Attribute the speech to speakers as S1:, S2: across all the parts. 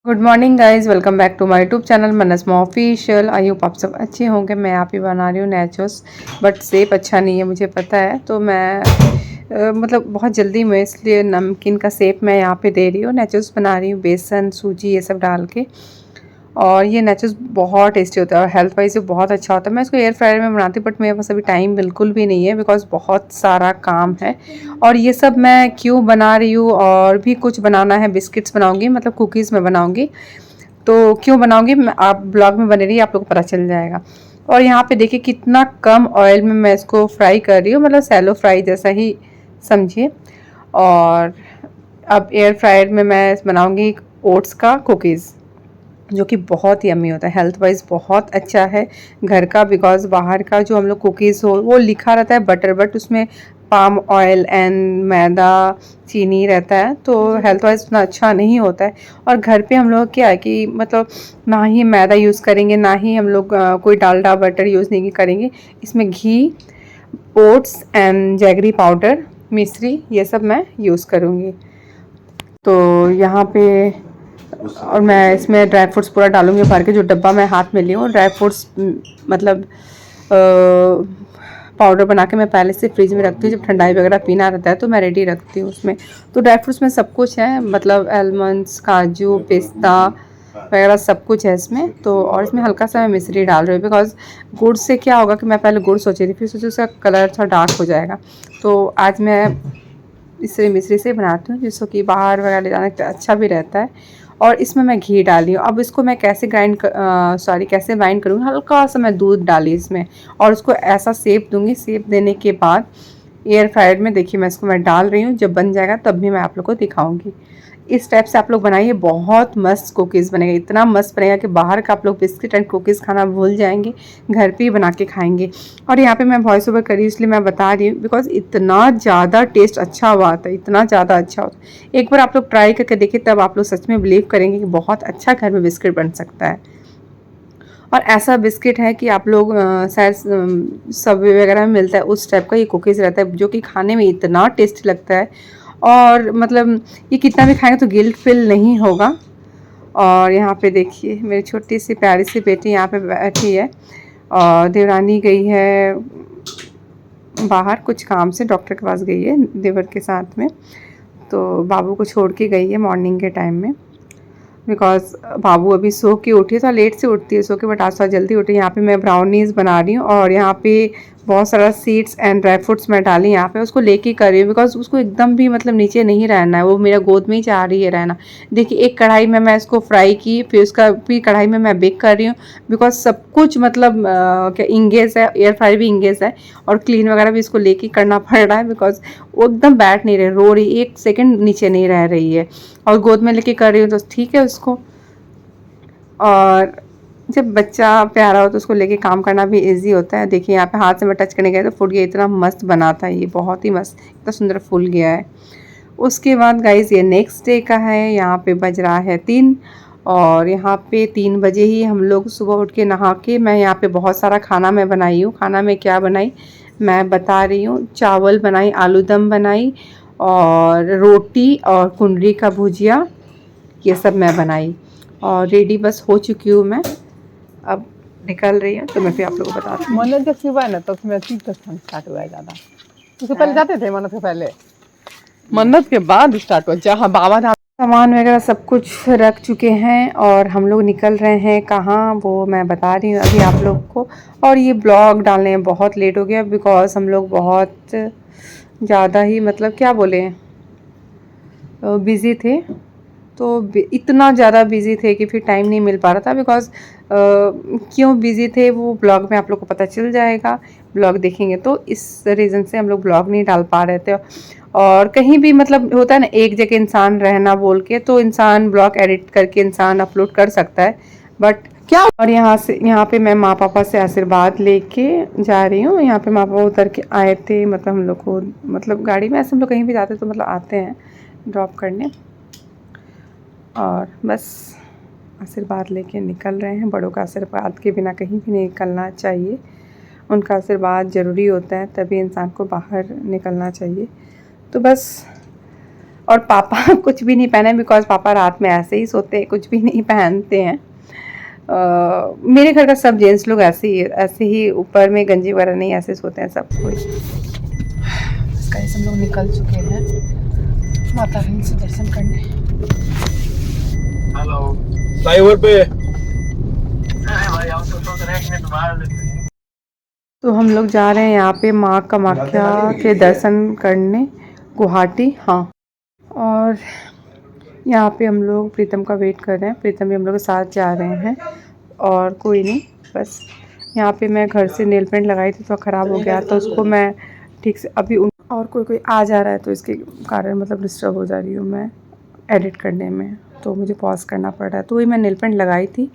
S1: Good morning guys, welcome back to my YouTube channel मनस्मा official. I hope आप सब अच्छे होंगे। मैं यहाँ पे बना रही हूँ नैचोस, बट सेप अच्छा नहीं है मुझे पता है, तो मैं मतलब बहुत जल्दी में इसलिए नमकीन का सेप मैं यहाँ पे दे रही हूँ। नैचोस बना रही हूँ बेसन सूजी ये सब डाल के, और ये नैचोस बहुत टेस्टी होता है और हेल्थ वाइज बहुत अच्छा होता है। मैं इसको एयर फ्रायर में बनाती हूँ, बट मेरे पास अभी टाइम बिल्कुल भी नहीं है बिकॉज बहुत सारा काम है। और ये सब मैं क्यों बना रही हूँ, और भी कुछ बनाना है, बिस्किट्स बनाऊँगी, मतलब कुकीज़ में बनाऊँगी। तो क्यों बनाऊँगी आप ब्लॉग में बने रहिए, आप लोग को पता चल जाएगा। और यहाँ पे देखिए कितना कम ऑयल में मैं इसको फ्राई कर रही हूँ, मतलब सैलो फ्राई जैसा ही समझिए। और अब एयर फ्रायर में मैं बनाऊँगी ओट्स का कुकीज़, जो कि बहुत ही यम्मी होता है, हेल्थ वाइज बहुत अच्छा है घर का। बिकॉज बाहर का जो हम लोग कुकीज़ हो वो लिखा रहता है बटर, बट उसमें पाम ऑयल एंड मैदा चीनी रहता है, तो हेल्थ वाइज उतना अच्छा नहीं होता है। और घर पे हम लोग क्या है कि मतलब ना ही मैदा यूज़ करेंगे, ना ही हम लोग कोई डालडा बटर यूज़ नहीं करेंगे। इसमें घी, ओट्स एंड जैगरी पाउडर, मिश्री, ये सब मैं यूज़ करूँगी। तो यहाँ पे और मैं इसमें ड्राई फ्रूट्स पूरा डालूंगी भर के। जो डब्बा मैं हाथ में ली हूँ ड्राई फ्रूट्स, मतलब पाउडर बना के मैं पहले से फ्रिज में रखती हूँ। जब ठंडाई वगैरह पीना रहता है तो मैं रेडी रखती हूँ उसमें। तो ड्राई फ्रूट्स में सब कुछ है, मतलब आलमंड्स, काजू, पिस्ता वगैरह सब कुछ है इसमें। तो और इसमें हल्का सा मैं मिश्री डाल रही हूँ, बिकॉज गुड़ से क्या होगा कि मैं पहले गुड़ सोची थी, फिर सोची उसका कलर थोड़ा डार्क हो जाएगा। तो आज मैं इससे मिश्री से बनाती हूँ, जिसको कि बाहर वगैरह ले जाना अच्छा भी रहता है। और इसमें मैं घी डाली हूँ। अब इसको मैं कैसे कैसे बाइंड करूँगी, हल्का सा मैं दूध डाली इसमें, और उसको ऐसा सेप दूँगी। सेप देने के बाद एयर फ्रायर में देखिए मैं इसको मैं डाल रही हूँ। जब बन जाएगा तब भी मैं आप लोग को दिखाऊंगी। इस टाइप से आप लोग बनाइए, बहुत मस्त कुकीज़ बनेगा, इतना मस्त बनेगा कि बाहर का आप लोग बिस्किट एंड कुकीज़ खाना भूल जाएंगे, घर पे ही बना के खाएंगे। और यहाँ पे मैं वॉइस ओवर करी इसलिए मैं बता रही हूँ, बिकॉज इतना ज़्यादा टेस्ट अच्छा हुआ था, इतना ज़्यादा अच्छा होता है। एक बार आप लोग ट्राई करके देखिए, तब आप लोग सच में बिलीव करेंगे कि बहुत अच्छा घर में बिस्किट बन सकता है। और ऐसा बिस्किट है कि आप लोग शायद सबवे वगैरह में मिलता है, उस टाइप का ये कुकीज़ रहता है, जो कि खाने में इतना टेस्टी लगता है। और मतलब ये कितना भी खाएंगे तो गिल्ट फील नहीं होगा। और यहाँ पे देखिए मेरी छोटी सी प्यारी सी बेटी यहाँ पे बैठी है, और देवरानी गई है बाहर कुछ काम से, डॉक्टर के पास गई है देवर के साथ में। तो बाबू को छोड़ के गई है मॉर्निंग के टाइम में, बिकॉज बाबू अभी सो के उठी है, तो लेट से उठती है सो के, बट आज थोड़ा जल्दी उठी। यहाँ पे मैं ब्राउनीज़ बना रही हूँ, और यहाँ पे बहुत सारा सीड्स एंड ड्राई फ्रूट्स मैं डाली यहाँ पे, उसको लेके कर रही हूँ। बिकॉज उसको एकदम भी मतलब नीचे नहीं रहना है, वो मेरा गोद में ही चाह रही है रहना। देखिए एक कढ़ाई में मैं इसको फ्राई की, फिर उसका भी कढ़ाई में मैं बेक कर रही हूँ। बिकॉज सब कुछ मतलब क्या इंगेज है, एयर फ्राई भी इंगेज है, और क्लीन वगैरह भी इसको लेके करना पड़ रहा है। बिकॉज वो एकदम बैठ नहीं रही, रो रही, एक सेकेंड नीचे नहीं रह रही है, और गोद में लेके कर रही हूँ तो ठीक है उसको। और जब बच्चा प्यारा हो तो उसको लेके काम करना भी इजी होता है। देखिए यहाँ पे हाथ से मैं टच करने गया तो फूट गया, इतना मस्त बना था ये, बहुत ही मस्त, इतना सुंदर फूल गया है। उसके बाद गाइज ये नेक्स्ट डे का है। यहाँ पे बज रहा है 3, और यहाँ पे 3 बजे ही हम लोग सुबह उठ के नहा के, मैं यहाँ पे बहुत सारा खाना मैं बनाई हूँ। खाना में क्या बनाई मैं बता रही हूँ। चावल बनाई, आलू दम बनाई, और रोटी और कुंदरी का भुजिया, ये सब मैं बनाई। और रेडी बस हो चुकी हूँ मैं, अब निकल रही हूँ। तो मैं फिर आप लोगों को बताती हूँ।
S2: मन्नत जब शिवा है ना तब से मेरा तीर्थ स्थान स्टार्ट हुआ है ज़्यादा। उससे पहले जाते थे मन्नत से पहले, मन्नत के बाद स्टार्ट हुआ जहाँ बाबा धाम।
S1: सामान वगैरह सब कुछ रख चुके हैं, और हम लोग निकल रहे हैं कहाँ वो मैं बता रही हूँ अभी आप लोग को। और ये ब्लॉग डालने में बहुत लेट हो गया, बिकॉज हम लोग बहुत ज़्यादा ही मतलब क्या बोले बिज़ी थे। तो इतना ज़्यादा बिज़ी थे कि फिर टाइम नहीं मिल पा रहा था। बिकॉज क्यों बिज़ी थे वो ब्लॉग में आप लोग को पता चल जाएगा, ब्लॉग देखेंगे तो। इस रीज़न से हम लोग ब्लॉग नहीं डाल पा रहे थे। और कहीं भी मतलब होता है ना, एक जगह इंसान रहना बोल के, तो इंसान ब्लॉग एडिट करके इंसान अपलोड कर सकता है, बट क्या। और यहाँ पे मैं माँ पापा से आशीर्वाद लेके जा रही हूँ। यहाँ पे माँ पापा उतर के आए थे, मतलब हम लोग को मतलब गाड़ी में, ऐसे हम लोग कहीं भी जाते तो मतलब आते हैं ड्रॉप करने। और बस आशीर्वाद लेके निकल रहे हैं। बड़ों का आशीर्वाद के बिना कहीं भी नहीं निकलना चाहिए, उनका आशीर्वाद ज़रूरी होता है, तभी इंसान को बाहर निकलना चाहिए। तो बस और पापा कुछ भी नहीं पहने बिकॉज पापा रात में ऐसे ही सोते हैं, कुछ भी नहीं पहनते हैं। मेरे घर का सब जेंट्स लोग ऐसे ही ऊपर में गंजी वगैरह नहीं, ऐसे सोते हैं सब कोई। गाइस हम लोग निकल चुके हैं माता रानी से दर्शन करने।
S3: हेलो फ्लाईओवर पे भाई हम तो सोच रहे हैं बाहर लेते हैं।
S1: तो हम लोग जा रहे हैं यहाँ पे माँ कामाख्या के दर्शन करने गुवाहाटी। हाँ, और यहाँ पे हम लोग प्रीतम का वेट कर रहे हैं। प्रीतम भी हम लोग के साथ जा रहे हैं और कोई नहीं। बस यहाँ पे मैं घर से नेल पेंट लगाई थी तो ख़राब हो गया, तो उसको मैं ठीक से अभी और कोई आ जा रहा है तो इसके कारण मतलब डिस्टर्ब हो जा रही हूँ मैं एडिट करने में, तो मुझे पॉज करना पड़ रहा है। तो वही मैं नेल पेंट लगाई थी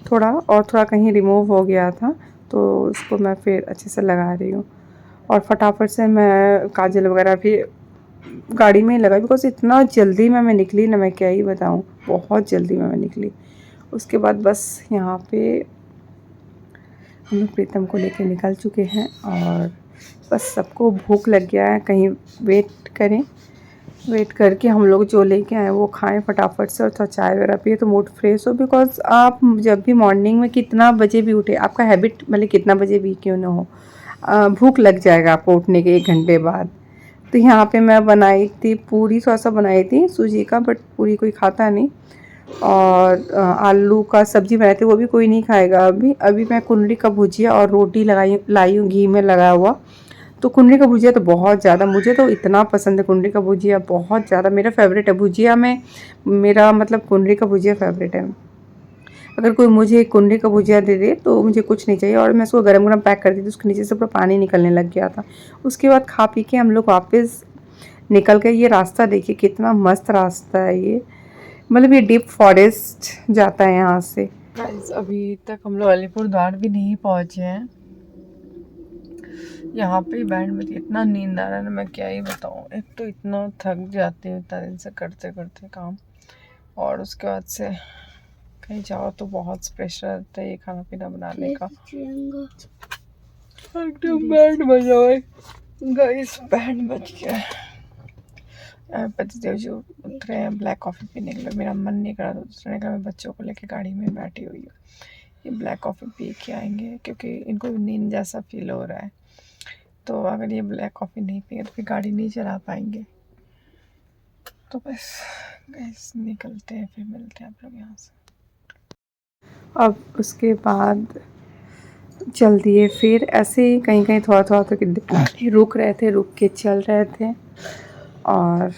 S1: थोड़ा कहीं रिमूव हो गया था, तो उसको मैं फिर अच्छे से लगा रही हूँ। और फटाफट से मैं काजल वगैरह भी गाड़ी में ही लगाई बिकॉज इतना जल्दी में मैं निकली ना, मैं क्या ही बताऊँ, बहुत जल्दी में मैं निकली। उसके बाद बस यहाँ पे हम लोग प्रीतम को लेके निकल चुके हैं और बस सबको भूख लग गया है, कहीं वेट करके हम लोग जो लेके आए वो खाएं फटाफट से और थोड़ा चाय वगैरह पिए तो मूड फ्रेश हो। बिकॉज आप जब भी मॉर्निंग में कितना बजे भी उठे, आपका हैबिट मतलब कितना बजे भी क्यों ना हो, भूख लग जाएगा आपको उठने के 1 घंटे बाद। तो यहाँ पे मैं बनाई थी पूरी, थोड़ा सा बनाई थी सूजी का, बट पूरी कोई खाता नहीं। और आलू का सब्ज़ी बनाई थी, वो भी कोई नहीं खाएगा। अभी मैं कुंडली का भुजिया और रोटी लाई हूँ घी में लगा हुआ। तो कुंडली का भुजिया तो बहुत ज़्यादा, मुझे तो इतना पसंद है कुंडली का भुजिया, बहुत ज़्यादा मेरा फेवरेट है भुजिया में। मेरा मतलब कुंडली का भुजिया फेवरेट है। अगर कोई मुझे कुंडली का भुजिया दे दे तो मुझे कुछ नहीं चाहिए। और मैं उसको गरम गरम पैक कर दी थी, उसके नीचे से पूरा पानी निकलने लग गया था। उसके बाद खा पी के हम लोग वापस निकल गए। ये रास्ता देखिए कितना मस्त रास्ता है ये, मतलब ये डीप फॉरेस्ट जाता है यहाँ से। अभी तक हम लोग अलीपुर द्वार भी नहीं पहुँचे हैं। यहाँ पे बैंड बजी, इतना नींद आ रहा है ना, मैं क्या ही बताऊँ। एक तो इतना थक जाती हूँ इतना दिन से करते करते काम, और उसके बाद से कहीं जाओ तो बहुत प्रेशर रहता है ये खाना पीना बनाने का। एकदम बैंड बजा हुआ है गाइस, बैंड बज गया है। पतिदेव जी उठ रहे हैं ब्लैक कॉफ़ी पीने के लिए। मेरा मन नहीं कर रहा था दूसरे का, मैं बच्चों को लेके गाड़ी में बैठी हुई हूँ। ये ब्लैक कॉफ़ी पी के आएंगे क्योंकि इनको नींद जैसा फील हो रहा है। तो अगर ये ब्लैक कॉफ़ी नहीं पिए तो फिर गाड़ी नहीं चला पाएंगे। तो बस गाइस निकलते हैं, फिर मिलते हैं आप लोग यहाँ से। अब उसके बाद चल दिए फिर ऐसे ही कहीं कहीं थोड़ा तो रुक रहे थे, रुक के चल रहे थे। और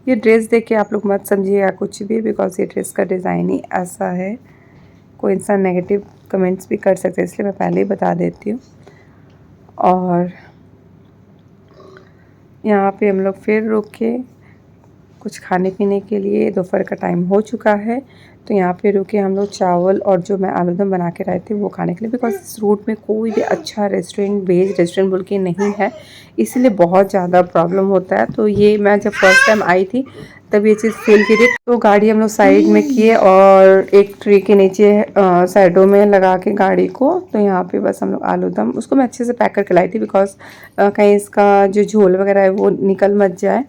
S1: ये ड्रेस देख के आप लोग मत समझिएगा कुछ भी, बिकॉज ये ड्रेस का डिज़ाइन ही ऐसा है। कोई इंसान नेगेटिव कमेंट्स भी कर सकते हैं, इसलिए मैं पहले ही बता देती हूँ। और यहाँ पे हम लोग फिर रुक के कुछ खाने पीने के लिए, दोपहर का टाइम हो चुका है तो यहाँ पे रुके हम लोग चावल और जो मैं आलूदम बना के लाए थे वो खाने के लिए। बिकॉज इस रूट में कोई भी अच्छा रेस्टोरेंट, वेज रेस्टोरेंट बोल के नहीं है, इसीलिए बहुत ज़्यादा प्रॉब्लम होता है। तो ये मैं जब फर्स्ट टाइम आई थी तब ये चीज़ फील की थी। तो गाड़ी हम लोग साइड में किए और एक ट्री के नीचे साइडों में लगा के गाड़ी को, तो यहाँ पे बस हम लोग आलूदम, उसको मैं अच्छे से पैक करके लाई थी बिकॉज कहीं इसका जो झोल वगैरह है वो निकल मत जाए।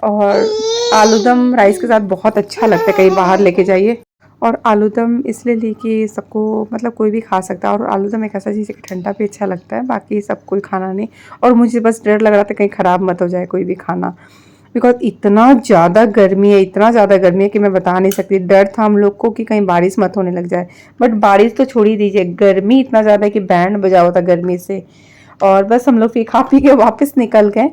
S1: और आलूदम राइस के साथ बहुत अच्छा लगता है, कहीं बाहर लेके जाइए। और आलूदम इसलिए ली कि सबको मतलब कोई भी खा सकता है, और आलूदम एक ऐसा चीज़ है कि ठंडा भी अच्छा लगता है, बाकी सब कोई खाना नहीं। और मुझे बस डर लग रहा था कहीं ख़राब मत हो जाए कोई भी खाना, बिकॉज इतना ज़्यादा गर्मी है कि मैं बता नहीं सकती। डर था हम लोग को कि कहीं बारिश मत होने लग जाए, बट बारिश तो छोड़ ही दीजिए, गर्मी इतना ज़्यादा है कि बैंड बजा हुआ था गर्मी से। और बस हम लोग फिर खा पी के वापस निकल गए।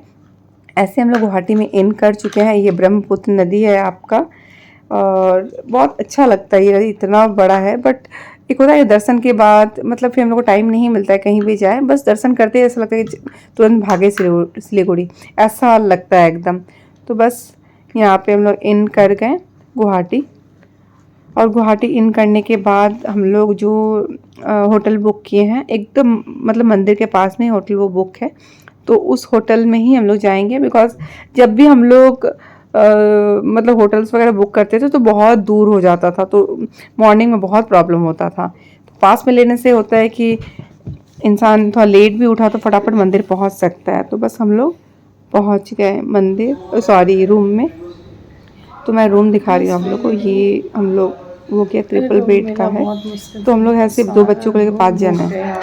S1: ऐसे हम लोग गुवाहाटी में इन कर चुके हैं। ये ब्रह्मपुत्र नदी है आपका, और बहुत अच्छा लगता है। ये इतना बड़ा है, बट एक होता है दर्शन के बाद मतलब फिर हम लोग को टाइम नहीं मिलता है कहीं भी जाए, बस दर्शन करते हैं ऐसा लगता है कि तुरंत भागे सिलीगुड़ी, ऐसा लगता है एकदम। तो बस यहाँ पे हम लोग इन कर गए गुवाहाटी। और गुवाहाटी इन करने के बाद हम लोग जो होटल बुक किए हैं एकदम मतलब मंदिर के पास में होटल वो बुक है, तो उस होटल में ही हम लोग जाएंगे। बिकॉज जब भी हम लोग मतलब होटल्स वगैरह बुक करते थे तो बहुत दूर हो जाता था, तो मॉर्निंग में बहुत प्रॉब्लम होता था। तो पास में लेने से होता है कि इंसान थोड़ा लेट भी उठा तो फटाफट मंदिर पहुंच सकता है। तो बस हम लोग पहुंच गए रूम में। तो मैं रूम दिखा रही हूँ आप लोग को। ये हम लोग वो क्या ट्रिपल बेड का है। तो हम लोग हैं सिर्फ 2 बच्चों को लेकर 5 जन हैं।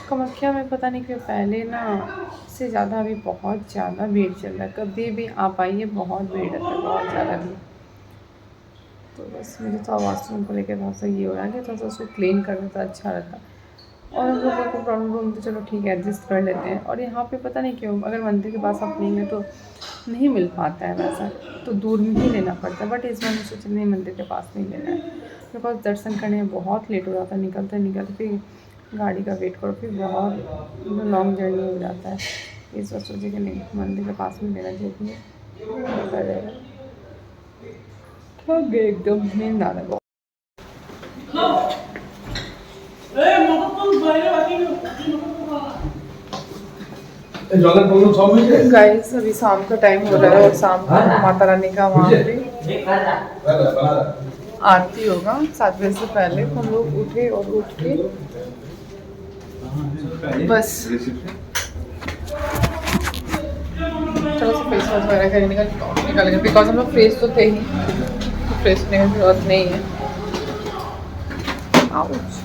S2: कामाख्या में पता नहीं क्यों पहले ना से ज़्यादा अभी बहुत ज़्यादा भीड़ चल रहा है। कभी भी आप आइए बहुत भीड़ रहता है, बहुत ज़्यादा भीड़। तो बस मुझे तो वॉशरूम को लेकर बहुत सा ये हो रहा है कि थोड़ा सा उसको क्लीन कर देता अच्छा रहता। और हम लोगों को प्रॉब्लम रूम तो चलो ठीक है एडजस्ट कर लेते हैं। और यहाँ पे पता नहीं क्यों अगर मंदिर के पास आप लेंगे तो नहीं मिल पाता है वैसा, तो दूर में ही लेना पड़ता है। बट इस बार मुझे सोचा नहीं मंदिर के पास नहीं लेना है, बिकॉज दर्शन करने में बहुत लेट हो जाता है। निकलते निकलते फिर गाड़ी का वेट करो, फिर बहुत लॉन्ग जर्नी हो जाता है। इस बार सोचे कि नहीं मंदिर के पास में लेना जो भी है कर रहेगा। थक गए एकदम, नींद आ रहा है। गाइस अभी शाम का टाइम हो रहा है और शाम को माता रानी का वहाँ पे आरती होगा 7 बजे से पहले। तो हम लोग उठे और उठ के बस चलो से फेस वॉश वगैरह करके निकल गए, बिकॉज हम लोग फ्रेश तो थे ही, तो फ्रेश होने की जरूरत नहीं है। आउच।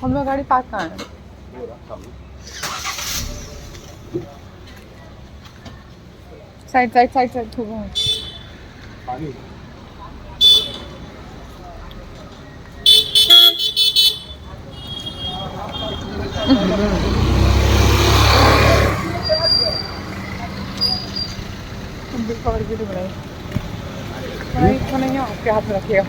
S2: हम लोग गाड़ी पार्क कहाँ है? साइड साइड साइड साइड थोड़ा नहीं है, आपके हाथ में रखिएगा।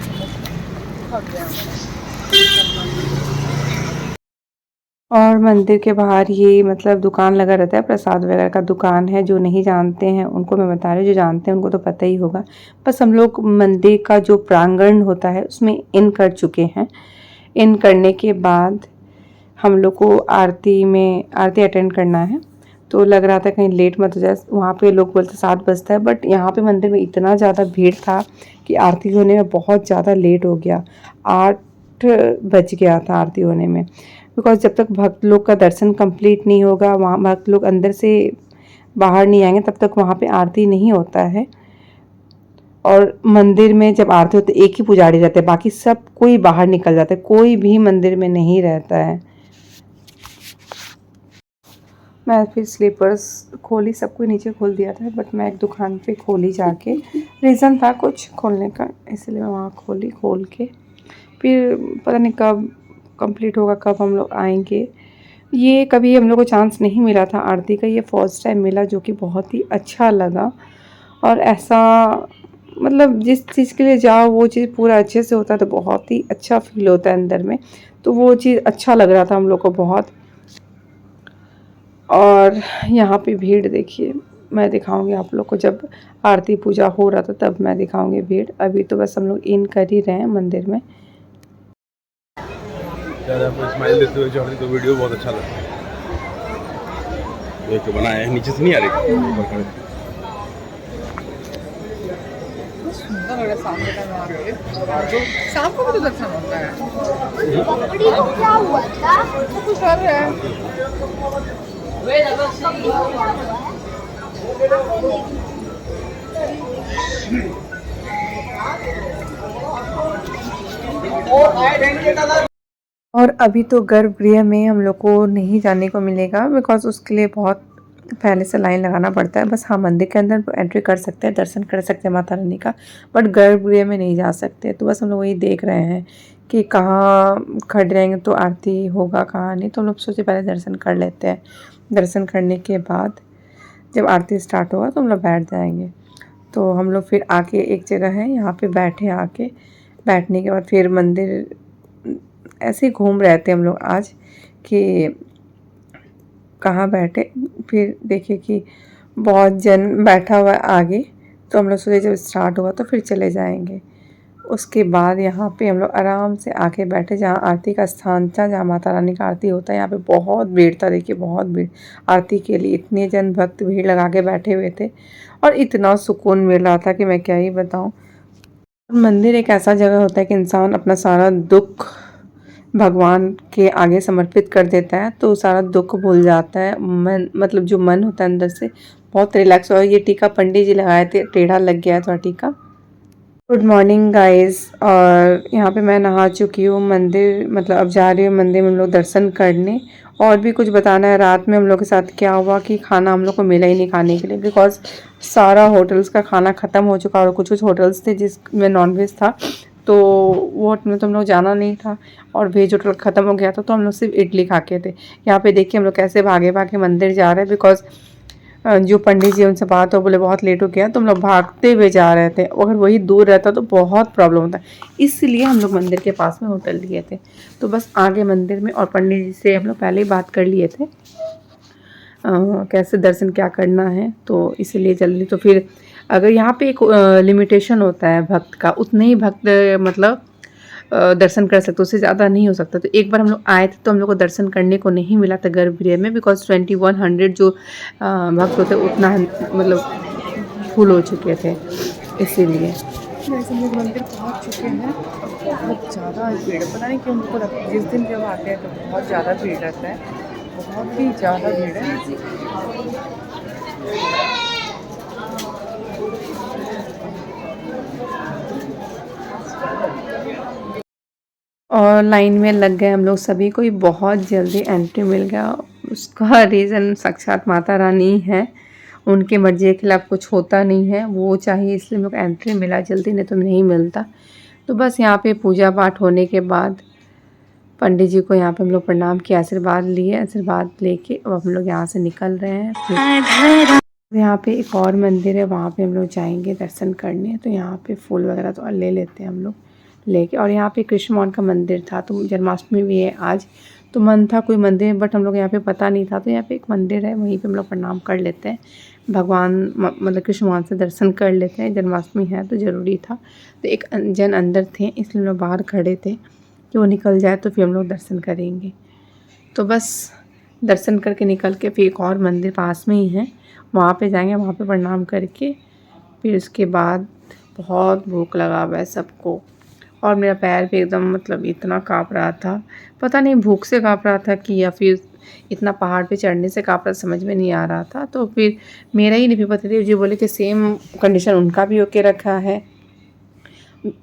S1: और मंदिर के बाहर ये मतलब दुकान लगा रहता है, प्रसाद वगैरह का दुकान है। जो नहीं जानते हैं उनको मैं बता रही हूँ, जो जानते हैं उनको तो पता ही होगा। बस हम लोग मंदिर का जो प्रांगण होता है उसमें इन कर चुके हैं। इन करने के बाद हम लोग को आरती अटेंड करना है। तो लग रहा था कहीं लेट मत हो जाए, वहाँ पे लोग बोलते 7 बजता है, बट यहाँ पे मंदिर में इतना ज़्यादा भीड़ था कि आरती होने में बहुत ज़्यादा लेट हो गया। 8 बज गया था आरती होने में, बिकॉज जब तक भक्त लोग का दर्शन कंप्लीट नहीं होगा, वहाँ भक्त लोग अंदर से बाहर नहीं आएंगे, तब तक वहाँ पे आरती नहीं होता है। और मंदिर में जब आरती होती है एक ही पुजारी रहते हैं, बाकी सब कोई बाहर निकल जाता है, कोई भी मंदिर में नहीं रहता है। मैं फिर स्लीपर्स खोली, सब कुछ नीचे खोल दिया था, बट मैं एक दुकान पे खोली जाके, रीज़न था कुछ खोलने का, इसलिए मैं वहाँ खोल के फिर पता नहीं कब कंप्लीट होगा, कब हम लोग आएंगे। ये कभी हम लोग को चांस नहीं मिला था आरती का, ये फर्स्ट टाइम मिला, जो कि बहुत ही अच्छा लगा। और ऐसा मतलब जिस चीज़ के लिए जाओ वो चीज़ पूरा अच्छे से होता है तो बहुत ही अच्छा फील होता है अंदर में, तो वो चीज़ अच्छा लग रहा था हम लोग को बहुत। और यहाँ पे भीड़ देखिए, मैं दिखाऊंगी आप लोग को, जब आरती पूजा हो रहा था तब मैं दिखाऊंगी भीड़। अभी तो बस हम लोग इन कर ही रहे हैं मंदिर में।
S3: आपको स्माइल देते हुए चढ़ रही तो वीडियो बहुत अच्छा लगा। ये तो बनाया है, नीचे से नहीं आ रही, ऊपर खड़े।
S2: सुंदर लग रहा है शाम के टाइम आ रही है। शाम को भी तो दर्शन होता है। क्या हुआ था? तो कुछ कर रहे हैं।
S1: और अभी तो गर्भगृह में हम लोग को नहीं जाने को मिलेगा, बिकॉज उसके लिए बहुत पहले से लाइन लगाना पड़ता है। बस हाँ मंदिर के अंदर एंट्री कर सकते हैं, दर्शन कर सकते हैं माता रानी का, बट गर्भगृह में नहीं जा सकते। तो बस हम लोग वही देख रहे हैं कि कहाँ खड़े रहेंगे तो आरती होगा, कहाँ नहीं। तो हम लोग सोचे पहले दर्शन कर लेते हैं, दर्शन करने के बाद जब आरती स्टार्ट होगा तो हम लोग बैठ जाएंगे। तो हम लोग फिर आके एक जगह है यहाँ पे बैठे, आके बैठने के बाद फिर मंदिर ऐसे ही घूम रहे थे हम लोग आज कि कहाँ बैठे। फिर देखे कि बहुत जन बैठा हुआ है आगे, तो हम लोग सोचे जब स्टार्ट हुआ तो फिर चले जाएंगे। उसके बाद यहाँ पे हम लोग आराम से आके बैठे जहाँ आरती का स्थान था, जहाँ माता रानी का आरती होता है। यहाँ पे बहुत भीड़ था, देखिए बहुत भीड़ आरती के लिए, इतने जन भक्त भीड़ लगा के बैठे हुए थे और इतना सुकून मिल रहा था कि मैं क्या ही बताऊँ। मंदिर एक ऐसा जगह होता है कि इंसान अपना सारा दुख भगवान के आगे समर्पित कर देता है तो सारा दुख भूल जाता है। मन मतलब जो मन होता है अंदर से बहुत रिलैक्स। और ये टीका पंडित जी लगाए थे, टेढ़ा लग गया था टीका। Good morning guys. और यहाँ पे मैं नहा चुकी हूँ। मंदिर मतलब अब जा रही हूँ मंदिर में हम लोग दर्शन करने। और भी कुछ बताना है, रात में हम लोग के साथ क्या हुआ कि खाना हम लोग को मिला ही नहीं खाने के लिए, बिकॉज सारा होटल्स का खाना ख़त्म हो चुका और कुछ कुछ होटल्स थे जिसमें नॉनवेज था, तो वो होटल में तो हम लोग जाना नहीं था। और वेज होटल ख़त्म हो गया था तो हम लोग सिर्फ इडली खा के थे। यहाँ पे देखिए हम लोग कैसे भागे भागे मंदिर जा रहे हैं, बिकॉज जो पंडित जी उनसे बात हो बोले बहुत लेट हो गया, तो हम लोग भागते हुए जा रहे थे। अगर वही दूर रहता तो बहुत प्रॉब्लम होता, इसलिए हम लोग मंदिर के पास में होटल लिए थे। तो बस आगे मंदिर में और पंडित जी से हम लोग पहले ही बात कर लिए थे कैसे दर्शन क्या करना है, तो इसलिए जल्दी। तो फिर अगर यहाँ पे एक लिमिटेशन होता है भक्त का, उतने ही भक्त मतलब दर्शन कर सकते, उससे ज़्यादा नहीं हो सकता। तो एक बार हम लोग आए थे तो हम लोग को दर्शन करने को नहीं मिला था गर्भगृह में, बिकॉज 2100 जो भक्त होते उतना मतलब फुल हो चुके थे, इसीलिए।
S2: वैसे हम लोग मंदिर पहुँच चुके हैं और बहुत ज़्यादा भीड़ है। पता नहीं क्यों हमको लगता है जिस दिन जब आते हैं तो बहुत ज़्यादा भीड़ रहता है, बहुत ही ज़्यादा भीड़ है।
S1: और लाइन में लग गए हम लोग सभी को, बहुत जल्दी एंट्री मिल गया। उसका रीज़न साक्षात माता रानी है, उनकी मर्जी के खिलाफ कुछ होता नहीं है, वो चाहिए इसलिए हम लोग एंट्री मिला जल्दी, नहीं तो नहीं मिलता। तो बस यहाँ पे पूजा पाठ होने के बाद पंडित जी को यहाँ पे हम लोग प्रणाम किया, आशीर्वाद लिए, आशीर्वाद लेके अब हम लोग यहाँ से निकल रहे हैं। फिर यहाँ पे एक और मंदिर है, वहाँ पे हम लोग जाएंगे दर्शन करने। तो यहाँ पे फूल वगैरह तो ले लेते हैं हम लोग लेके। और यहाँ पे कृष्ण भगवान का मंदिर था, तो जन्माष्टमी भी है आज, तो मन था कोई मंदिर, बट हम लोग यहाँ पे पता नहीं था, तो यहाँ पे एक मंदिर है, वहीं पे हम लोग प्रणाम कर लेते हैं, भगवान मतलब कृष्ण भगवान से दर्शन कर लेते हैं। जन्माष्टमी है तो ज़रूरी था। तो एक जन अंदर थे इसलिए हम लोग बाहर खड़े थे कि वो निकल जाए तो फिर हम लोग दर्शन करेंगे। तो बस दर्शन करके निकल के फिर एक और मंदिर पास में ही है, वहाँ पे जाएंगे, वहाँ पे प्रणाम करके फिर उसके बाद बहुत भूख लगा हुआ है सबको। और मेरा पैर भी एकदम मतलब इतना काँप रहा था, पता नहीं भूख से काँप रहा था कि या फिर इतना पहाड़ पे चढ़ने से काँप रहा, समझ में नहीं आ रहा था। तो फिर मेरा ही नहीं पता, जी बोले कि सेम कंडीशन उनका भी होके रखा है।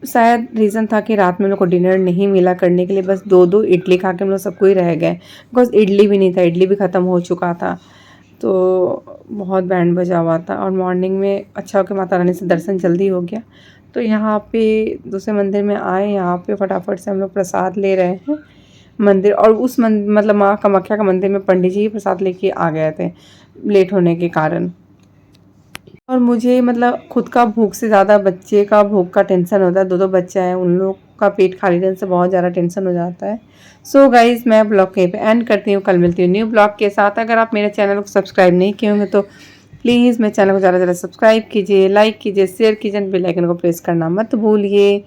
S1: शायद रीज़न था कि रात में हम लोग को डिनर नहीं मिला करने के लिए, बस 2-2 इडली खा के हम लोग सबको ही रह गए, बिकॉज इडली भी नहीं था, इडली भी ख़त्म हो चुका था। तो बहुत बैंड बजा हुआ था और मॉर्निंग में अच्छा हो के माता रानी से दर्शन जल्दी हो गया। तो यहाँ पे दूसरे मंदिर में आए, यहाँ पे फटाफट से हम लोग प्रसाद ले रहे हैं मंदिर। और उस मतलब माँ कामाख्या का मंदिर में पंडित जी ही प्रसाद लेके आ गए थे लेट होने के कारण। और मुझे मतलब खुद का भूख से ज़्यादा बच्चे का भूख का टेंशन होता है, 2-2 बच्चा है, उन लोग का पेट खाली रहने से बहुत ज़्यादा टेंशन हो जाता है। सो गाइज़ मैं ब्लॉग कहीं पे एंड करती हूँ, कल मिलती हूँ न्यू ब्लॉग के साथ। अगर आप मेरे चैनल को सब्सक्राइब नहीं किए होंगे तो प्लीज़ मेरे चैनल को ज़्यादा से ज़्यादा सब्सक्राइब कीजिए, लाइक कीजिए, शेयर कीजिए, बेल आइकन को प्रेस करना मत भूलिए।